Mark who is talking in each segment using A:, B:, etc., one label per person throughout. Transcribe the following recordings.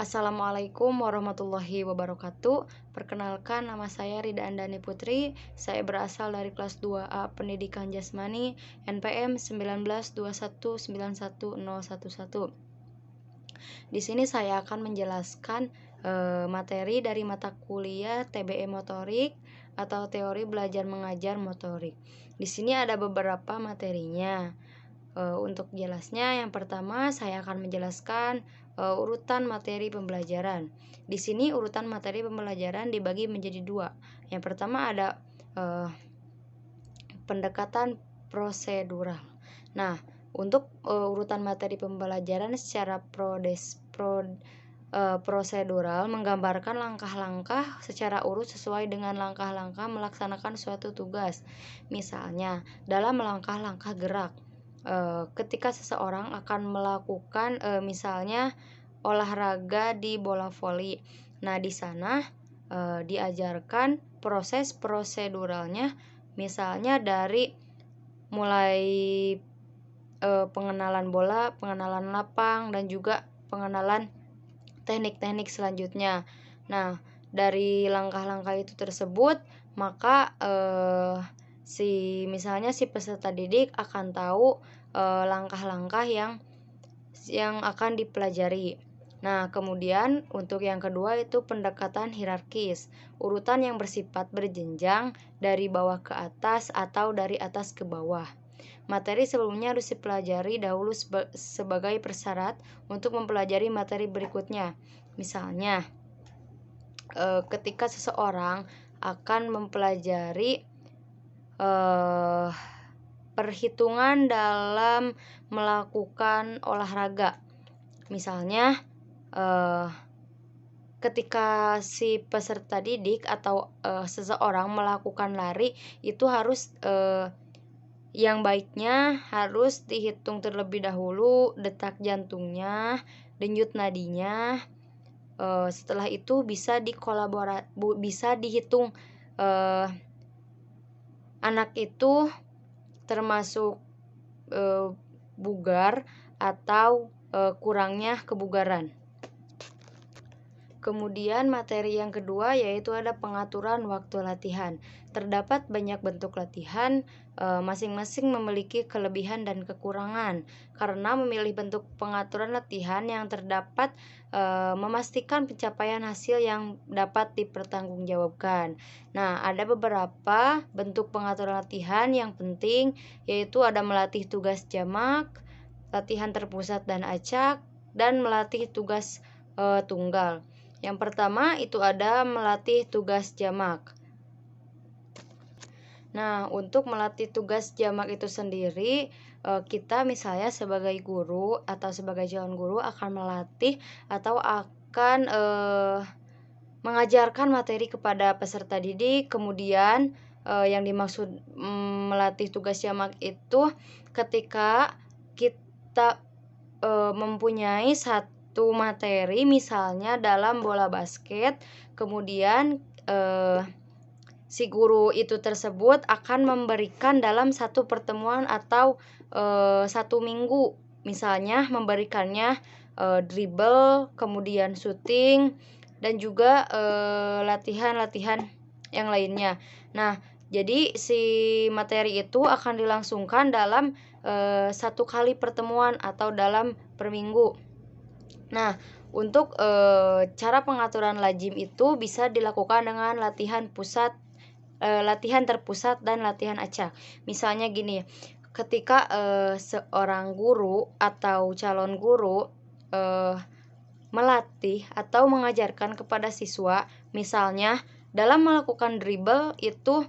A: Assalamualaikum warahmatullahi wabarakatuh. Perkenalkan, nama saya Rida Andani Putri. Saya berasal dari kelas 2A Pendidikan Jasmani NPM 1921910111. Di sini saya akan menjelaskan materi dari mata kuliah TBE Motorik atau Teori Belajar Mengajar Motorik. Di sini ada beberapa materinya. Untuk jelasnya, yang pertama saya akan menjelaskan urutan materi pembelajaran. Di sini urutan materi pembelajaran dibagi menjadi dua. Yang pertama ada pendekatan prosedural. Nah, untuk urutan materi pembelajaran secara prosedural menggambarkan langkah-langkah secara urut sesuai dengan langkah-langkah melaksanakan suatu tugas. Misalnya, dalam langkah-langkah gerak, ketika seseorang akan melakukan misalnya olahraga di bola voli. Nah, di sana diajarkan proses proseduralnya, misalnya dari mulai pengenalan bola, pengenalan lapang, dan juga pengenalan teknik-teknik selanjutnya. Nah, dari langkah-langkah itu tersebut, maka misalnya si peserta didik akan tahu langkah-langkah yang akan dipelajari. Nah, kemudian untuk yang kedua itu pendekatan hierarkis, urutan yang bersifat berjenjang dari bawah ke atas atau dari atas ke bawah. Materi sebelumnya harus dipelajari dahulu sebagai persyarat untuk mempelajari materi berikutnya. Misalnya, ketika seseorang akan mempelajari perhitungan dalam melakukan olahraga. Misalnya, ketika si peserta didik atau seseorang melakukan lari, itu harus yang baiknya harus dihitung terlebih dahulu detak jantungnya, denyut nadinya. Setelah itu bisa dihitung anak itu termasuk bugar atau kurangnya kebugaran. Kemudian materi yang kedua yaitu ada pengaturan waktu latihan. Terdapat banyak bentuk latihan, masing-masing memiliki kelebihan dan kekurangan. Karena memilih bentuk pengaturan latihan yang terdapat memastikan pencapaian hasil yang dapat dipertanggungjawabkan. Nah, ada beberapa bentuk pengaturan latihan yang penting, yaitu ada melatih tugas jamak, latihan terpusat dan acak, dan melatih tugas tunggal. Yang pertama itu ada melatih tugas jamak. Nah, untuk melatih tugas jamak itu sendiri, kita misalnya sebagai guru atau sebagai calon guru akan melatih atau akan mengajarkan materi kepada peserta didik. Kemudian yang dimaksud melatih tugas jamak itu ketika kita mempunyai satu materi, misalnya dalam bola basket, kemudian si guru itu tersebut akan memberikan dalam satu pertemuan atau satu minggu, misalnya memberikannya dribble, kemudian shooting, dan juga latihan-latihan yang lainnya. Nah, jadi si materi itu akan dilangsungkan dalam satu kali pertemuan atau dalam per minggu. Nah, untuk cara pengaturan lazim itu bisa dilakukan dengan latihan terpusat dan latihan acak. Misalnya gini, ketika seorang guru atau calon guru melatih atau mengajarkan kepada siswa, misalnya dalam melakukan dribble itu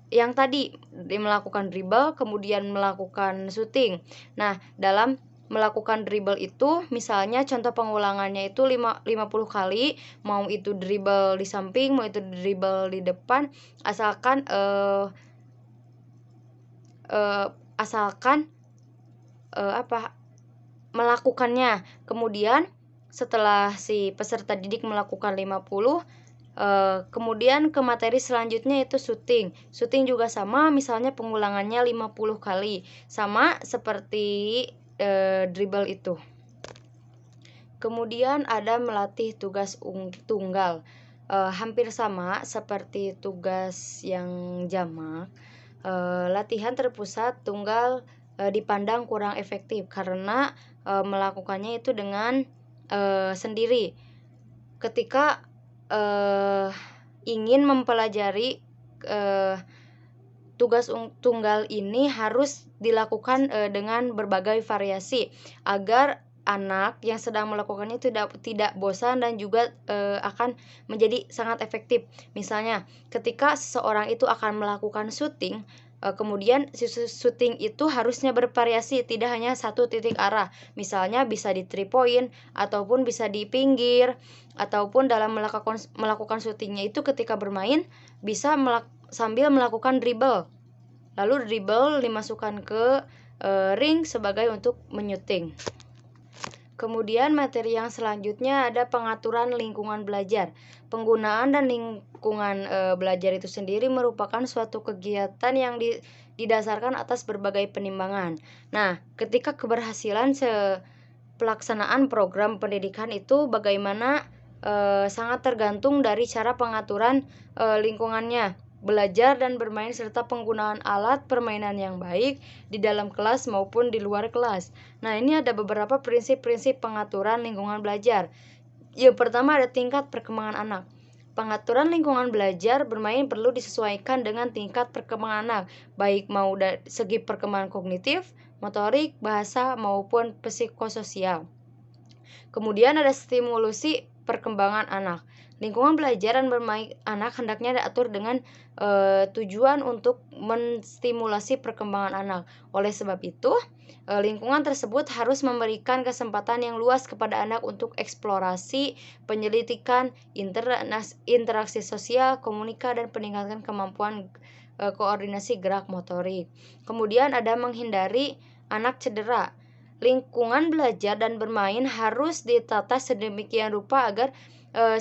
A: yang tadi melakukan dribble kemudian melakukan shooting. Nah, dalam melakukan dribble itu misalnya contoh pengulangannya itu 50 kali, mau itu dribble di samping, mau itu dribble di depan, asalkan melakukannya. Kemudian setelah si peserta didik melakukan 50, kemudian ke materi selanjutnya itu shooting. Shooting juga sama, misalnya pengulangannya 50 kali, sama seperti dribble itu. Kemudian ada melatih tugas tunggal. Hampir sama seperti tugas yang jamak. Latihan terpusat tunggal dipandang kurang efektif karena melakukannya itu dengan sendiri. Ketika ingin mempelajari tugas tunggal ini harus dilakukan dengan berbagai variasi agar anak yang sedang melakukannya tidak bosan dan juga akan menjadi sangat efektif. Misalnya, ketika seseorang itu akan melakukan syuting, kemudian syuting itu harusnya bervariasi, tidak hanya satu titik arah. Misalnya bisa di 3 point ataupun bisa di pinggir, ataupun dalam melakukan syutingnya itu ketika bermain bisa sambil melakukan dribble. Lalu dribble dimasukkan ke ring sebagai untuk menyuting. Kemudian materi yang selanjutnya ada pengaturan lingkungan belajar. Penggunaan dan lingkungan belajar itu sendiri merupakan suatu kegiatan yang didasarkan atas berbagai penimbangan. Nah, ketika keberhasilan pelaksanaan program pendidikan itu bagaimana sangat tergantung dari cara pengaturan lingkungannya. Belajar dan bermain serta penggunaan alat permainan yang baik di dalam kelas maupun di luar kelas. Nah, ini ada beberapa prinsip-prinsip pengaturan lingkungan belajar. Yang pertama ada tingkat perkembangan anak. Pengaturan lingkungan belajar bermain perlu disesuaikan dengan tingkat perkembangan anak, baik mau dari segi perkembangan kognitif, motorik, bahasa, maupun psikososial. Kemudian ada stimulasi perkembangan anak. Lingkungan belajar dan bermain anak hendaknya diatur dengan tujuan untuk menstimulasi perkembangan anak. Oleh sebab itu, lingkungan tersebut harus memberikan kesempatan yang luas kepada anak untuk eksplorasi, penyelidikan, interaksi sosial, komunikasi, dan peningkatan kemampuan koordinasi gerak motorik. Kemudian ada menghindari anak cedera. Lingkungan belajar dan bermain harus ditata sedemikian rupa agar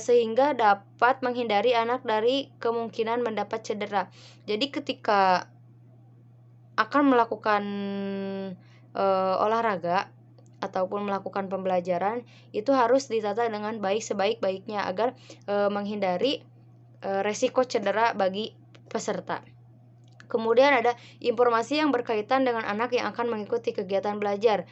A: sehingga dapat menghindari anak dari kemungkinan mendapat cedera. Jadi ketika akan melakukan olahraga ataupun melakukan pembelajaran itu harus ditata dengan baik sebaik-baiknya agar menghindari resiko cedera bagi peserta. Kemudian ada informasi yang berkaitan dengan anak yang akan mengikuti kegiatan belajar.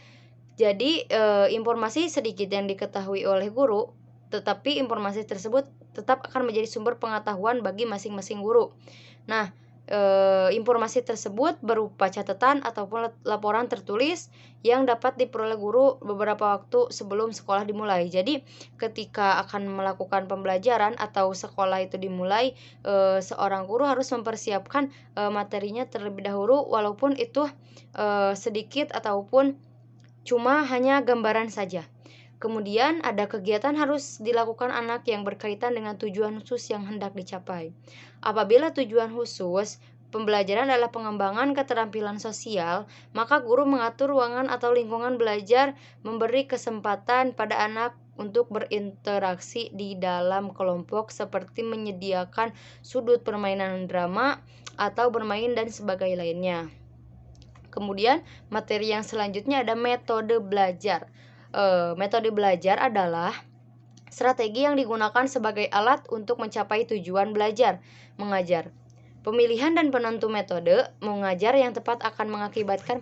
A: Jadi informasi sedikit yang diketahui oleh guru, tetapi informasi tersebut tetap akan menjadi sumber pengetahuan bagi masing-masing guru. Nah, informasi tersebut berupa catatan ataupun laporan tertulis yang dapat diperoleh guru beberapa waktu sebelum sekolah dimulai. Jadi, ketika akan melakukan pembelajaran atau sekolah itu dimulai, seorang guru harus mempersiapkan materinya terlebih dahulu, walaupun itu sedikit ataupun cuma hanya gambaran saja. Kemudian ada kegiatan harus dilakukan anak yang berkaitan dengan tujuan khusus yang hendak dicapai. Apabila tujuan khusus pembelajaran adalah pengembangan keterampilan sosial, maka guru mengatur ruangan atau lingkungan belajar, memberi kesempatan pada anak untuk berinteraksi di dalam kelompok seperti menyediakan sudut permainan drama atau bermain dan sebagainya lainnya. Kemudian materi yang selanjutnya ada metode belajar. Metode belajar adalah strategi yang digunakan sebagai alat untuk mencapai tujuan belajar mengajar. Pemilihan dan penentu metode mengajar yang tepat akan mengakibatkan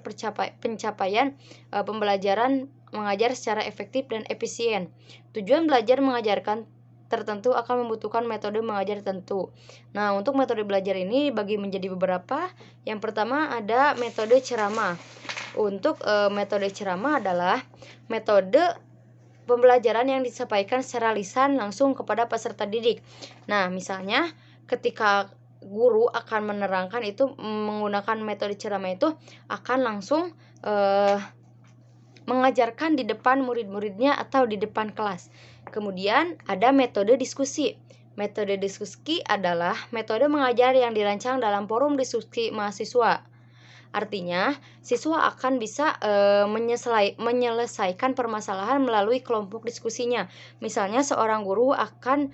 A: pencapaian pembelajaran mengajar secara efektif dan efisien. Tujuan belajar mengajarkan tertentu akan membutuhkan metode mengajar tertentu. Nah, untuk metode belajar ini dibagi menjadi beberapa. Yang pertama ada metode ceramah. Untuk metode ceramah adalah metode pembelajaran yang disampaikan secara lisan langsung kepada peserta didik. Nah, misalnya ketika guru akan menerangkan itu menggunakan metode ceramah itu akan langsung mengajarkan di depan murid-muridnya atau di depan kelas. Kemudian ada metode diskusi. Metode diskusi adalah metode mengajar yang dirancang dalam forum diskusi mahasiswa. Artinya, siswa akan bisa menyelesaikan permasalahan melalui kelompok diskusinya. Misalnya, seorang guru akan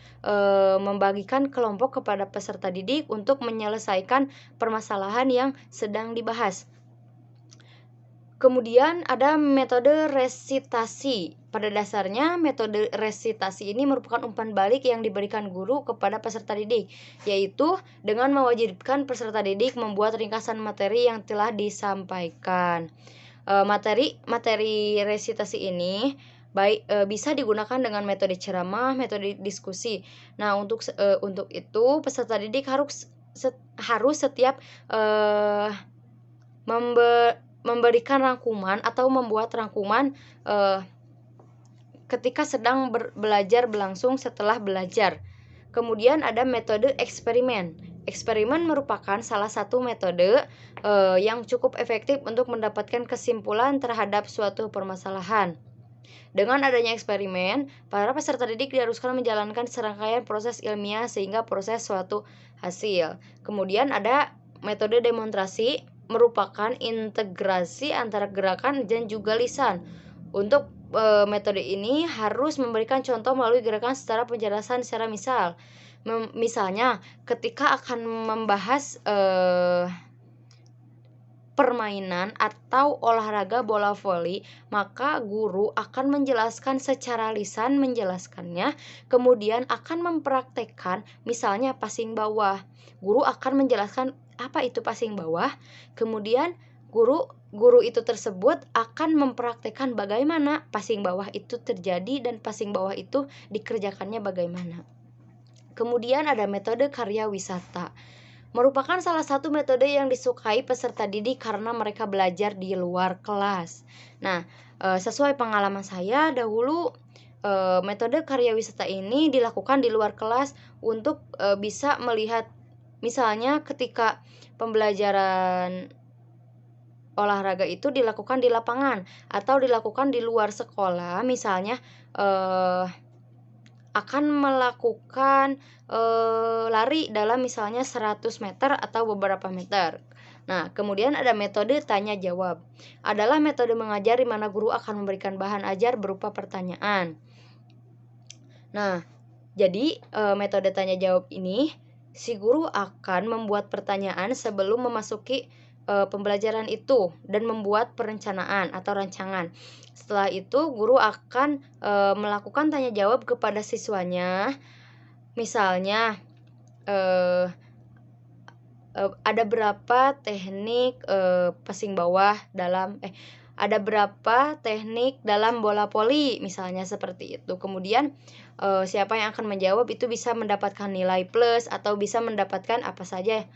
A: membagikan kelompok kepada peserta didik untuk menyelesaikan permasalahan yang sedang dibahas. Kemudian ada metode resitasi. Pada dasarnya, metode resitasi ini merupakan umpan balik yang diberikan guru kepada peserta didik, yaitu dengan mewajibkan peserta didik membuat ringkasan materi yang telah disampaikan. Materi resitasi ini bisa digunakan dengan metode ceramah, metode diskusi. Nah, untuk itu peserta didik harus setiap memberikan rangkuman atau membuat rangkuman ketika sedang belajar berlangsung setelah belajar. Kemudian ada metode eksperimen. Eksperimen merupakan salah satu metode yang cukup efektif untuk mendapatkan kesimpulan terhadap suatu permasalahan. Dengan adanya eksperimen, para peserta didik diharuskan menjalankan serangkaian proses ilmiah sehingga proses suatu hasil. Kemudian ada metode demonstrasi, merupakan integrasi antara gerakan dan juga lisan. Untuk metode ini harus memberikan contoh melalui gerakan secara penjelasan secara misalnya ketika akan membahas permainan atau olahraga bola voli, maka guru akan menjelaskan secara lisan menjelaskannya, kemudian akan mempraktekkan misalnya passing bawah. Guru akan menjelaskan apa itu passing bawah, kemudian guru itu tersebut akan mempraktekkan bagaimana passing bawah itu terjadi dan passing bawah itu dikerjakannya bagaimana. Kemudian ada metode karya wisata. Merupakan salah satu metode yang disukai peserta didik karena mereka belajar di luar kelas. Nah, sesuai pengalaman saya dahulu, metode karya wisata ini dilakukan di luar kelas untuk bisa melihat misalnya ketika pembelajaran olahraga itu dilakukan di lapangan atau dilakukan di luar sekolah, misalnya akan melakukan lari dalam misalnya 100 meter atau beberapa meter. Nah, kemudian ada metode tanya jawab. Adalah metode mengajar di mana guru akan memberikan bahan ajar berupa pertanyaan. Nah, jadi metode tanya jawab ini si guru akan membuat pertanyaan sebelum memasuki pembelajaran itu dan membuat perencanaan atau rancangan. Setelah itu guru akan melakukan tanya jawab kepada siswanya. Misalnya ada berapa teknik passing bawah dalam ada berapa teknik dalam bola voli, misalnya seperti itu. Kemudian siapa yang akan menjawab itu bisa mendapatkan nilai plus atau bisa mendapatkan apa saja.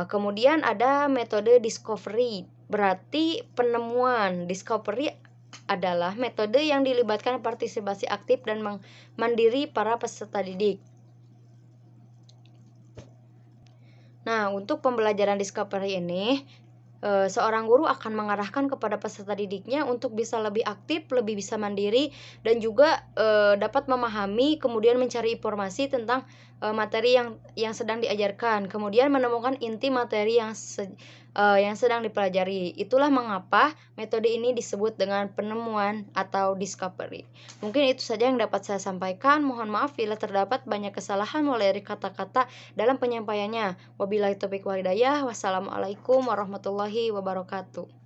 A: Kemudian ada metode discovery, berarti penemuan. Discovery adalah metode yang dilibatkan partisipasi aktif dan mandiri para peserta didik. Nah, untuk pembelajaran discovery ini, seorang guru akan mengarahkan kepada peserta didiknya untuk bisa lebih aktif, lebih bisa mandiri, dan juga dapat memahami, kemudian mencari informasi tentang materi yang sedang diajarkan, kemudian menemukan inti materi yang sedang dipelajari. Itulah mengapa metode ini disebut dengan penemuan atau discovery. Mungkin itu saja yang dapat saya sampaikan. Mohon maaf bila terdapat banyak kesalahan mulai dari kata-kata dalam penyampaiannya. Wabillahi taufiq wal hidayah. Wassalamualaikum warahmatullahi wabarakatuh.